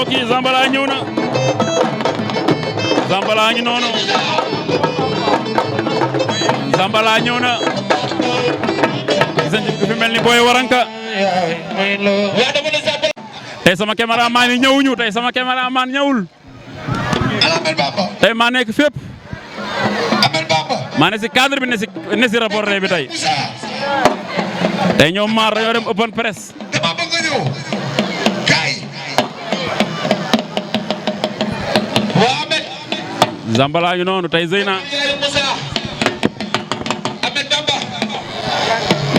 mbokk yi Zambala ñëw na Zambala ngi noonu Zambala ñëw na gis nañu fi mel ni Boy Waranka tey sama caméraman yi ñëwuñu tey sama caméraman ñëwul tey maa nekk fépp maa ne si cadre bi ne si reporter bi tey tey ñoom maar dañoo dem open press Zambala ngi noonu tey Zeyna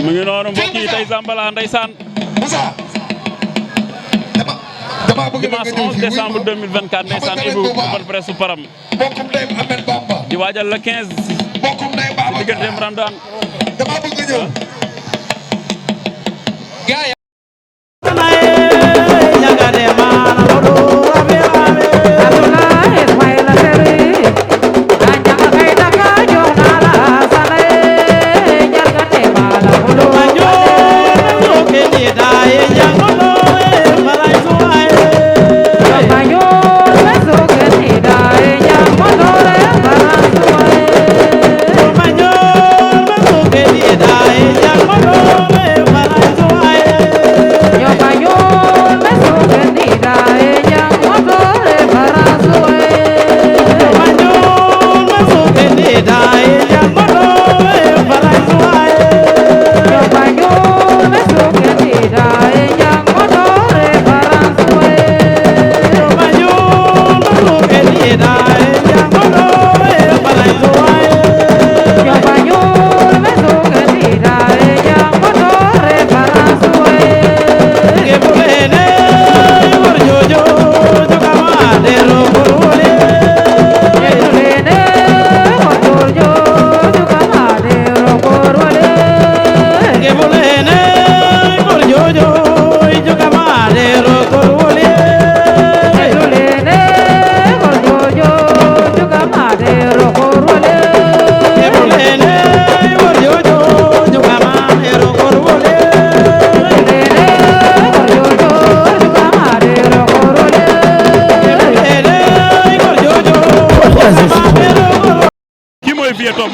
mu ngi noonu mbokk yi tey Zambala ndeysaan dimanche 11 décembre 2024 ndeysaan Ibou open press su param di waajal la 15 ci digganteem Ramadan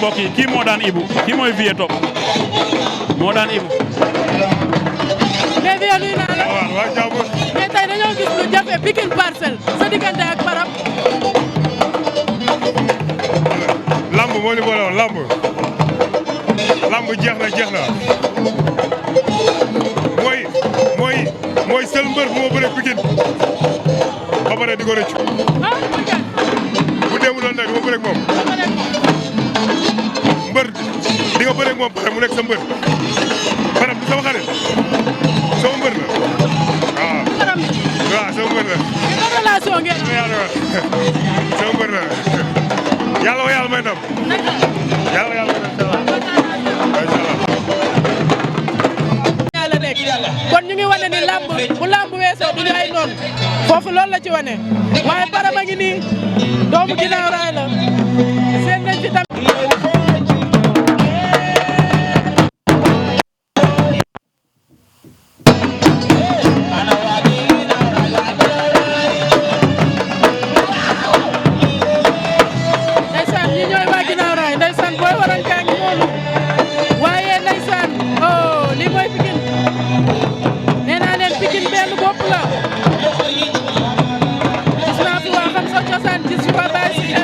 mbokk yi kii moo daan Ibou kii mooy Vieux Top moo daan Ibou. mais Vieux nuyu naa la. waaw jàmm. mais tey dañoo gis lu jafe Pikine Parcelles sa diggante ak Param. lamb moo ñu boole woon lamb jeex na mooy seul mbër bu ma bëree Pikine ba pare di ko rëccu. bu dee mu doon tey du ma bëree ak moom. mbër di nga bëree ak moom pare mu nekk sa mbër Param du sama xarit sama mbër la waaw. waaw sama mbër la. mais relation ngeen sama mbër la yàlla may ndam. yàlla may ndam kon ñu ngi wane ni lamb bu lamb weesoo du ñu ay noonu foofu loolu la ci wane waaye Param a ngi nii doomu ginnaaw raay la seen nañ ci tam ndeysaan ñi ñooy waa ginnaaw raay ndeysaan Boy Waranka ngi noonu waaye ndeysaan oh lii mooy Pikine nee naa leen Pikine benn bopp la gis naa fi waa xam sa cosaan gis fi waa Baye Cissé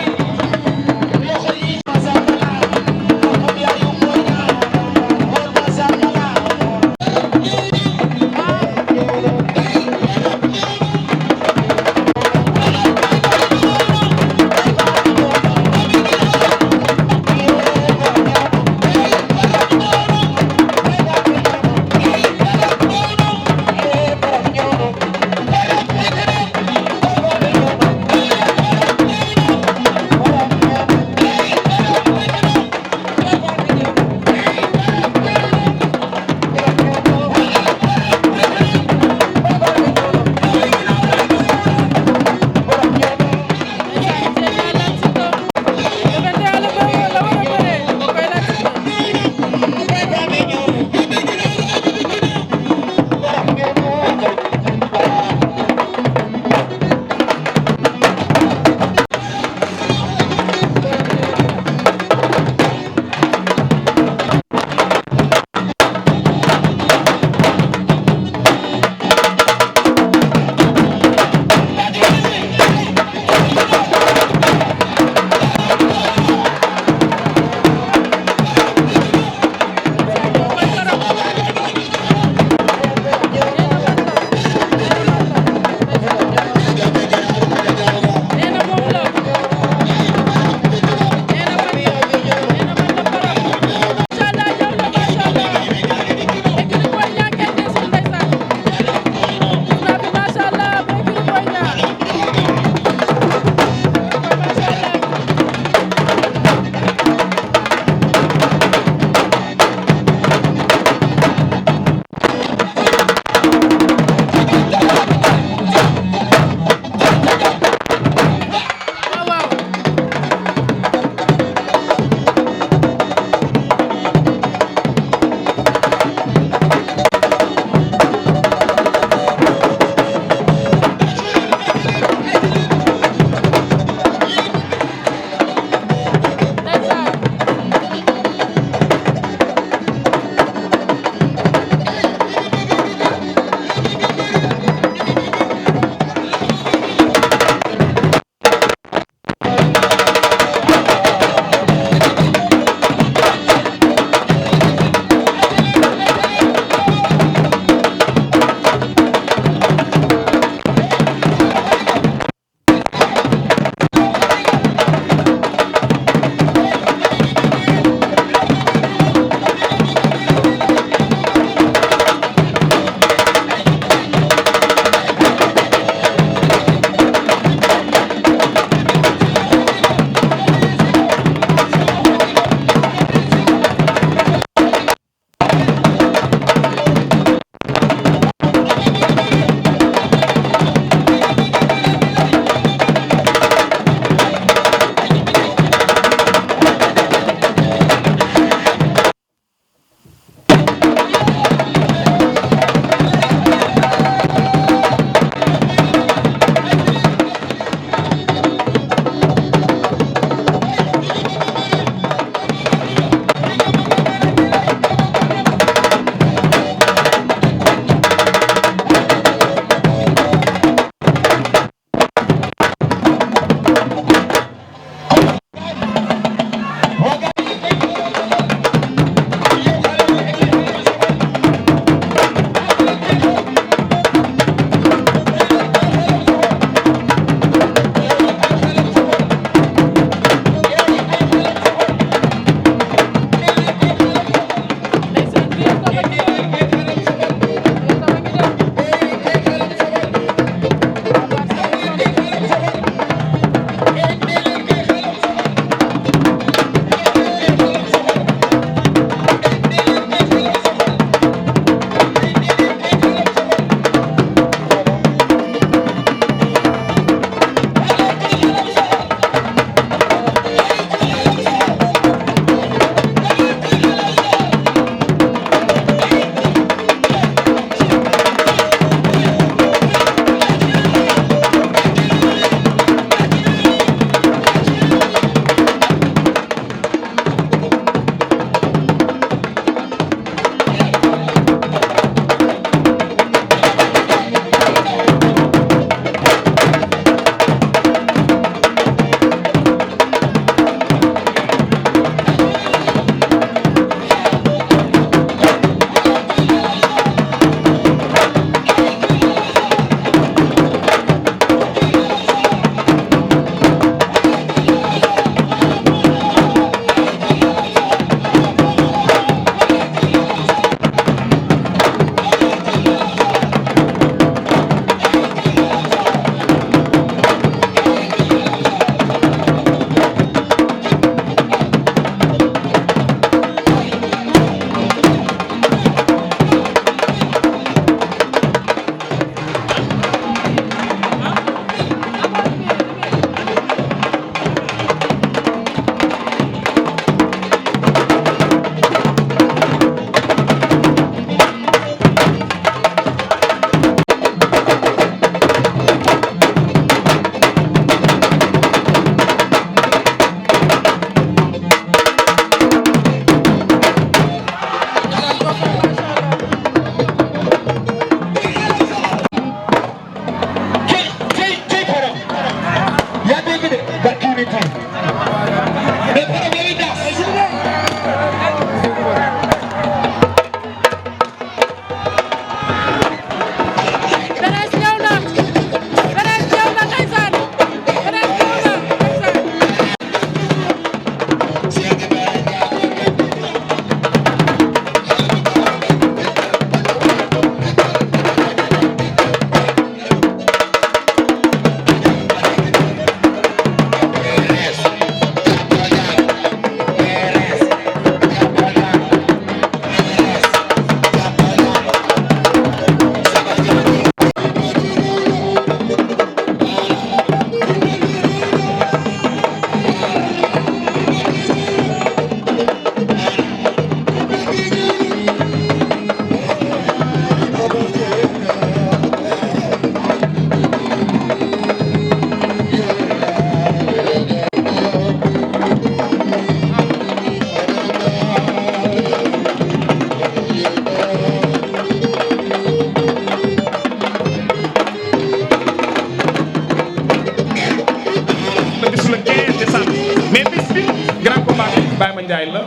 bisu le 15 décembre mais bis bi grand combat bi Baye Mandiaye la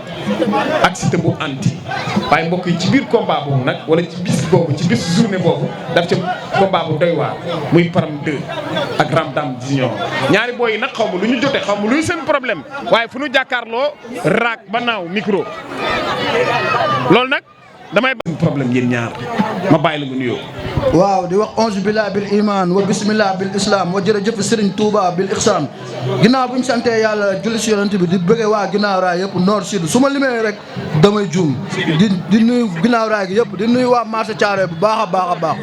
ak Siteu bu anti waaye mbokk yi ci biir combat boobu nag wala ci bis boobu ci bis journée boobu daf ca combat bu doy waar muy Param 2 ak Ramdan Junior ñaari booy yi nag xaw ma lu ñu jotee xaw ma luy seen problème waaye fu ñu jàkkaarloo raak ba naaw micro loolu nag damay bëgg problème yéen ñaar ma bàyyi la nga nuyoo. waaw di wax onze billah bil iman wa bismillah bil islam wa jërëjëf Serigne Touba bil ihsan ginnaaw bu ñu santee yàlla julli si yonent bi di bëggee waa ginnaaw raay yëpp nord sud su ma limee rek damay juum di nuyu ginnaaw raay gi yëpp di nuyu waa marché Thiaroye bu baax a baax a baax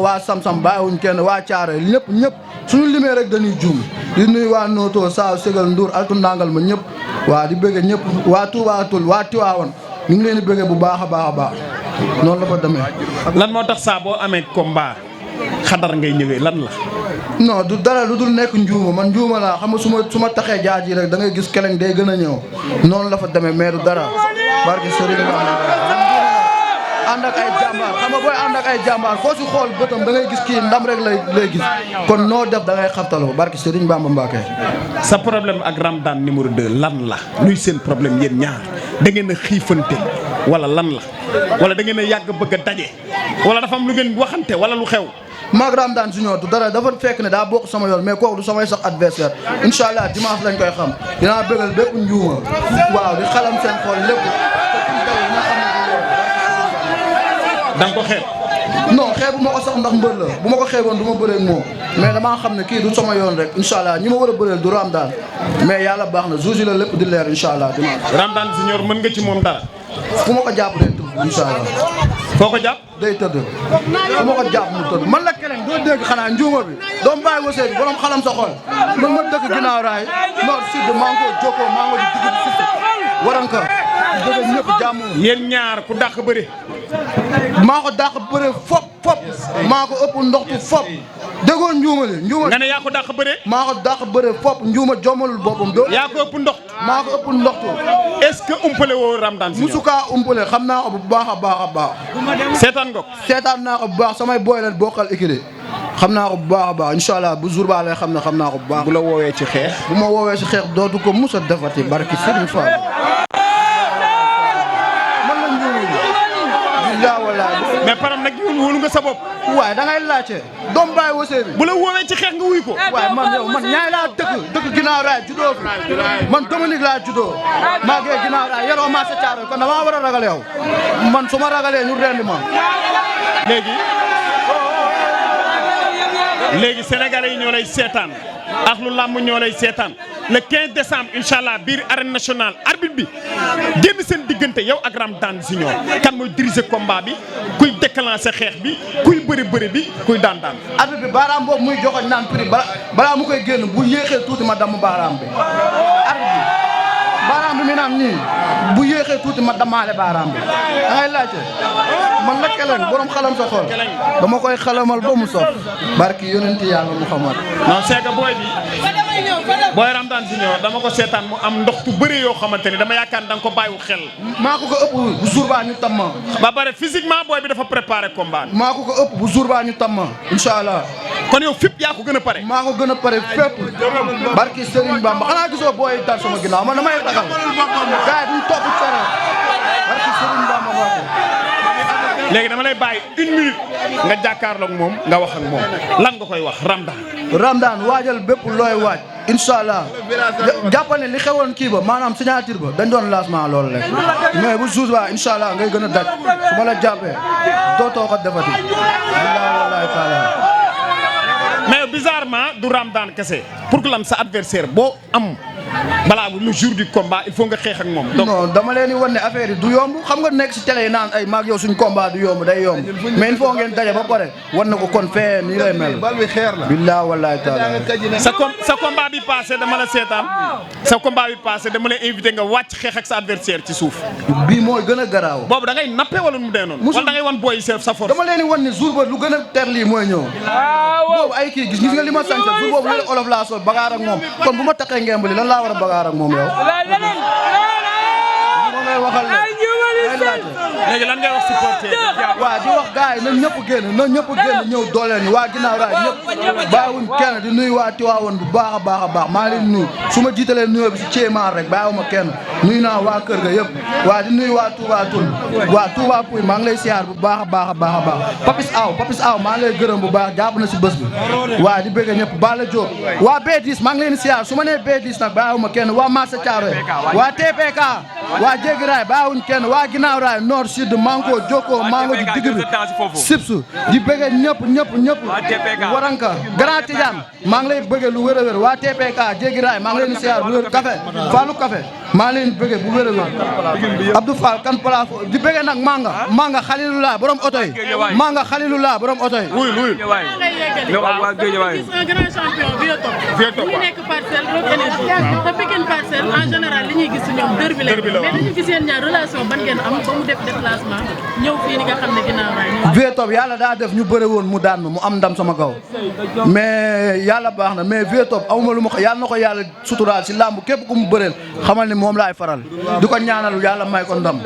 waa Sam-Sam bàyyiwuñ kenn waa Thiaroye ñëpp suñu limee rek dañuy juum di nuyu waa Noto Saaw Ségal Ndour altu nangal ma ñëpp waa di bëggee ñëpp waa Touba Toul waa Tiwaawan ñu ngi leen di bëggee bu baax a baax a baax noonu la fa demee. lan moo tax saa boo amee combat xadar ngay ñëwee lan la. non du dara lu dul nekk njuuma man njuuma laa xam nga su ma taxee jaaji rek da ngay gis keleng day gën a ñëw noonu la fa demee mais du dara barki sëriñ ànd ak ay jàmbaar xam nga booy ànd ak ay jàmbaar foo si xool bëtam da ngay gis kii ndam rek lay gis kon noo def da ngay xabtaloo barki sëriñ Bamba Mbacke. sa problème ak Ramdan numéro 2 lan la luy seen problème yéen ñaar da ngeen a xiifante wala lan la wala da ngeen a yàgg bëgg a daje wala dafa am lu ngeen waxante wala lu xew. maag Ramdan Junior du dara dafa fekk ne daa bokk sama yoon mais kooku du samay sax adversaire incha allah dimanche lañ koy xam dinaa bëggal bépp njuuma waaw di xalam seen xool lépp da nga ko xeeb. non xeebu ma ko sax ndax mbër la bu ma ko xeeboon du ma bëree ak moom mais damaa xam ne kii du sama yoon rek incha allah ñi ma war a bëreel du Ramdan mais yàlla baax na jour la lépp di leer incha allah dimanche. Ramdan Junior mën nga ci moom dara. fu ma ko jàpp day tëdd incha allah. foo ko jàpp. day tëdd fu ma ko jàpp mu tëdd man la keleng doo dégg xanaa njuuma bi doomu bàyyi wasee bi borom xalam sa xol man ma dëkk ginnaaw raay nord sud maa ngi ko jokkoo maa ngi ko di dugg si waranka dëgg ñëpp jàmm. yéen ñaar ku dàq bëri. maa ko dàq bëre fop maa ko ëpp ndoxtu fop déggoo njuuma li njuuma. nga ne yaa ko dàq bëre. maa ko dàq bëre fop njuuma jommalul boppam doo. yaa ko ëpp ndox. maa ko ëpp ndoxtu. est-ce que umpale woo Ramdan Junior. musu kaa umpale xam naa ko bu baax a baax a baax. seetaan nga ko. seetaan naa ko bu baax samay boy la bokkal équilibre xam naa ko bu baax a baax incha allah bu jour ba lay xam ne xam naa ko bu baax. bu la woowee ci xeex. bu ma woowee ci xeex dootu ko mus a defati barki Serigne Fall. man la njuuma bi. billahi wallahi. mais param nag wóolu nga sa bopp. waaye da ngay laajte doom bàyyi wasee bi. bu la woowee ci xeex nga wuy ko. waaye man yow man ñaay laa dëkk ginnaaw raay juddoo fi man Dominique laa juddoo maa ngi ginnaaw raay yaroo maa sa Thiaroye kon damaa war a ragal yow man su ma ragalee ñu rendi ma. léegi sénégalais yi ñoo lay seetaan ak lu làmb ñoo lay seetaan le 15 décembre incha allah biir arène nationale arbitre bi génn seen diggante yow ak Ramdan Junior kan mooy diriger combat bi kuy déclencher xeex bi kuy bëri bi kuy daan. arbitre bi baaraam boobu muy joxoñ naan prix balaa mu koy génn bu yéexee tuuti ma damm baaraam bi arbitre bi baaraam bi mi naan nii bu yéexee tuuti ma damaale baaraam bi da ngay laajte man la keleng borom xalam sa xol dama koy xalamal ba mu sof barki yonenti yàlla Muhammad. non c'est que booy Ramdan Junior dama ko seetaan mu am ndox tu bëri yoo xamante ni dama yaakaar da nga ko bàyyiwu xel. maa ko ëpp bu jour baa ñu tam ma. ba pare physiquement booy bi dafa préparé combat. maa ko ëpp bu jour baa ñu tam ma incha allah. kon yow fépp yaa ko gën a pare. maa ko gën a pare fépp barki Serigne Bamba xanaa gisoo booy dal sama ginnaaw man damay ragal gars yi duñ topp cere barki Serigne Bamba moo ko. léegi dama lay bàyyi 1 minute nga jàkkaarloog moom nga wax ak moom lan nga koy wax Ramdan waajal bépp looy waaj incha allah jàppal ne li xewoon kii ba maanaam signature ba dañ doon lancement loolu rek mais bu jour ba incha allah ngay gën a daj su ma la jàppee dootoo ko defati billahi wallahi taala. mais bizarrement du Ramdan kese pour que lan sa adversaire boo am balaa le jour du combat il faut nga xeex ak moom. donc non dama leen di wan ne affaire yi du yomb xam nga nekk si télé yi naan ay maag yow suñ combat du yomb day yomb mais il faut ngeen daje ba pare wan na ko kon fee nii lay mel. bal bi xeer la. billahi wallahi taala. sa combat bi passé dama la seetaan sa combat bi passé dama lay invité nga wàcc xeex ak sa adversaire ci suuf. bii mooy gën a garaaw. boobu da ngay nappe wala nu mu dee noonu. wala da ngay wan booy sa force. dama leen di wan ne jour ba lu gën a ter lii mooy ñëw. boobu ay kii gis nga li ma sant jour boobu lu olof laa sol bagaar ak moom kon bu ma taxee ngemb li lan laa war a bagaar ak moom yow. ngay waxal léegi lan ngay wax supporter waaw di wax gars yi na ñëpp génn ñëw dooleel ñu waa ginnaaw raay ñëpp bàyyiwuñ kenn di nuyu waa Tiwaawoon bu baax a baax maa leen nuyu su ma jiitalee nuyoo bi si Thiémar rek bàyyiwuma kenn nuyu naa waa kër ga yëpp waa di nuyu waa Touba Toul waa Touba Pouy maa ngi lay siyaar bu baax a baax Papis Aw maa ngi lay gërëm bu baax jàpp na si bés bi waa di bëgg ñëpp Bala Diop waa B10 maa ngi leen siyaar su ma nee B10 nag bàyyiwuma kenn waa Massa Thiaroye waa TPK waa Jéggi Raay bàyyiwuñ kenn waa ginnaaw raay nord sud manko jokko mango di digg bi sipsu di bëgg ñëpp waranka Grand Tidiane maa ngi lay bëgg lu wér a wér waa TPK Jéggi Raay maa ngi leen siyaar bu wér café Fallou café maa ngi leen bëgg bu wér a wér Abdou Fall kan plafo di bëgg nag manga Khalilullah borom oto yi manga Khalilullah borom oto yi waa Guédiawaye gis un grand champion Vieux-Top ñu nekk Parcelles Rock Énergie te Pikine Parcelles en général li ñuy gis ñoom derby la mais li ñu gis yéen ñaar relation ban ngeen am ba mu def déplacement ñëw fii ni nga xam ne ginnaaw raay Vieux-Top yàlla daa def ñu bëre woon mu daan mu am ndam sama kaw mais yàlla baax na mais Vieux-Top amuma lu ma ko yàlla na ko yàlla suturaal si làmb képp ku mu bëreel xamal ni moom laay faral di ko ñaanal yàlla may ko ndam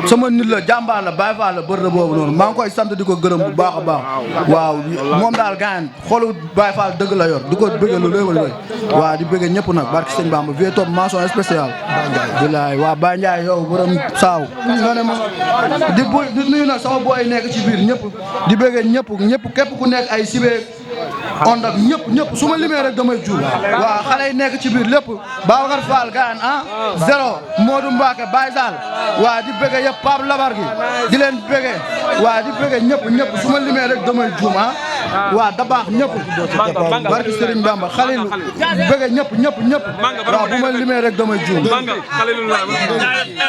sama nit la jàmbaar la Baye Fall la bër la boobu noonu maa ngi koy sant di ko gërëm bu baax a baax waaw moom daal gaañ xoolu Baye Fall dëgg la yor di ko bëgg lu léewal waaw di bëgg ñëpp nag barki sëñ Bamba Vieux-Top mention spéciale bilaay waa Baye Ndiaye yow borom saaw nga ne ma di nuyu nag sama booy nekk ci biir ñëpp di bëgg ñëpp képp ku nekk ay sibee on ak ñëpp su ma limee rek damay juum waaw xale yi nekk ci biir lépp Babacar Fall gaan zéro Modou Mbacke Baye Sall waa di bëgg yëpp Pape Labar gi di leen bëgg waa di bëgg ñëpp su ma limee rek damay juum waa da baax ñëpp barki Serigne Bamba Khalil bëgg ñëpp waaw bu ma limee rek damay juum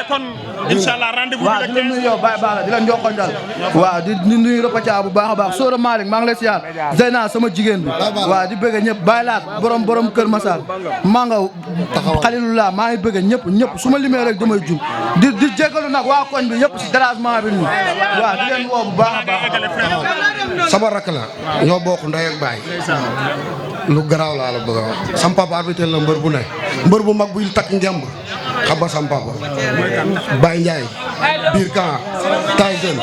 kon inshallah rendez-vous waaw di la nuyu yow Baye Bala di la njoxonjal waaw di nuyu Repatia bu baax a baax Sora Malick maa ngi lay siyaar Zeyna sama jigéen bi waaw di bëgg ñëpp Baye Laat borom Kër Massar maa nga Khalilullah maa ngi bëgg ñëpp su ma limee rek damay juum di jégalu nag waa koñ bi yëpp si dérangement bi nii waaw di leen woo bu baax a baax sama rakk la ñoo bokk ndey ak baay lu garaaw laa la bëgg a wax sam papa arbitre la mbër bu ne mbër bu mag buy takk ngemb xam nga sam papa Baye Ndiaye biir camp Tyson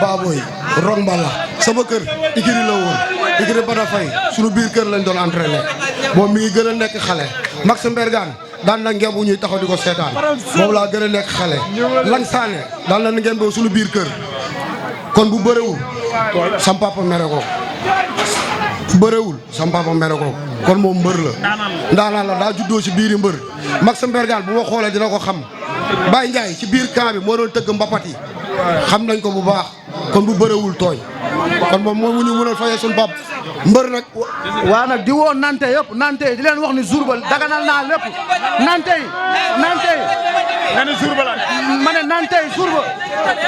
Baboy Rong Mbala sama kër ikiri la woon ikiri Bada Faye sunu biir kër lañ doon entraîné moom mi ngi gën a nekk xale Max Mbergane daan na ngemb ñuy taxaw di ko seetaan moom laa gën a nekk xale Lang Sané daan na ngemb sunu biir kër kon bu bërewul sam papa mere ko bërewul sam papa mere ko kon moom mbër la ndaanaan la daa juddoo ci biiri mbër Max Mbergane bu ma xoolee dina ko xam Baye Ndiaye ci biir camp bi moo doon tëgg mbapat yi xam nañ ko bu baax kon bu bërewul tooñ kon moom moo mu ñu mën a fayee suñu pap mbër nag waa nag di woo nante yëpp nante di leen wax ni jour ba daganal naa lépp nante yi nga ne jour ba la ma ne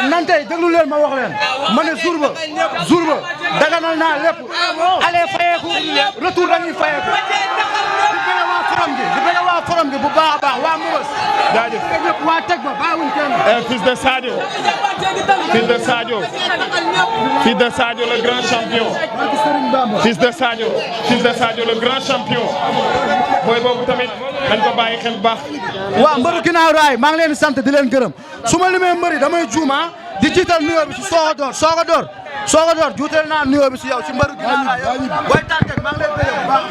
nante yi déglu leen ma wax leen ma ne jour ba daganal naa lépp allez fayeeku retour dañuy fayeeku di bëgg waa forom gi bu baax a baax waa Mbëbës jaajëf ñëpp waa teg ba bàyyiwuñ kenn fils de Sadio le grand champion fils de Sadio le grand champion booy boobu tamit dañ ko bàyyi xel baax waa mbëru ginnaaw raay maa ngi leen di sant di leen gërëm su ma limee mbëri damay juuma di jiital nuyoo bi si Soga Dor juutal naa nuyoo bi si yow si mbëru ginnaaw raay booy tàggat maa ngi lay bëgg bu baax